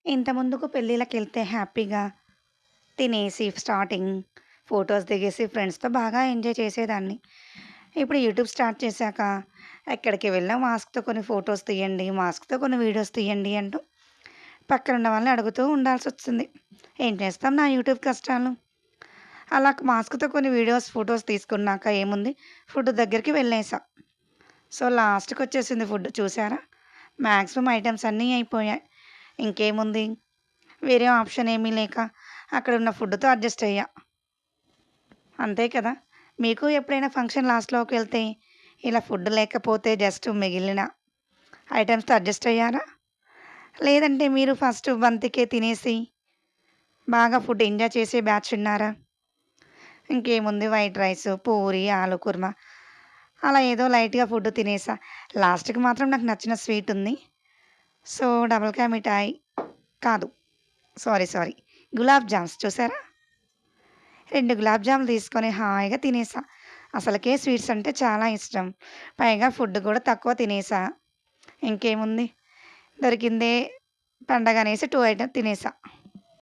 ఇంత ముందుకు పెళ్ళిళ్ళకెళ్తే హ్యాపీగా తినేసి స్టార్టింగ్ ఫోటోస్ దిగేసి ఫ్రెండ్స్‌తో బాగా ఎంజాయ్ చేసేదాన్ని. ఇప్పుడు యూట్యూబ్ స్టార్ట్ చేశాక ఎక్కడికి వెళ్ళినా మాస్క్‌తో కొన్ని ఫోటోస్ తీయండి, మాస్క్‌తో కొన్ని వీడియోస్ తీయండి అంటూ పక్కనున్న వాళ్ళని అడుగుతూ ఉండాల్సొస్తుంది. ఏం చేస్తాం నా యూట్యూబ్ కష్టాలు. అలా మాస్క్‌తో కొన్ని వీడియోస్, ఫోటోస్ తీసుకున్నాక ఏముంది ఫుడ్ దగ్గరికి వెళ్ళేసా. సో, లాస్ట్‌కొచ్చేసింది ఫుడ్ చూసారా? మాక్సిమం ఐటెమ్స్ అన్నీ అయిపోయాయి. ఇంకేముంది వేరే ఆప్షన్ ఏమీ లేక అక్కడున్న ఫుడ్‌తో అడ్జస్ట్ అయ్యా. అంతే కదా! మీకు ఎప్పుడైనా ఫంక్షన్ లాస్ట్‌లోకెళ్తే ఇలా ఫుడ్ లేకపోతే జస్ట్ మిగిలిన ఐటెమ్స్‌తో అడ్జస్ట్ అయ్యారా? లేదంటే మీరు ఫస్ట్ బంతికే తినేసి బాగా ఫుడ్ ఎంజాయ్ చేసే బ్యాచ్ ఉన్నారా? ఇంకేముంది వైట్ రైసు, పూరి, ఆలు కుర్మా అలా ఏదో లైట్‌గా ఫుడ్ తినేసా. లాస్ట్‌కి మాత్రం నాకు నచ్చిన స్వీట్ ఉంది. సో, డబుల్ కా మిఠాయి కాదు. సారీ. గులాబ్ జామ్స్ చూసారా? 2 గులాబ్ జాములు తీసుకొని హాయిగా తినేసా. అసలకే స్వీట్స్ అంటే చాలా ఇష్టం. పైగా ఫుడ్ గూడా తక్కువ తినేసా. ఇంకేముంది దొరికిందే పండగనేసి 2 ఐటెమ్ తినేసా.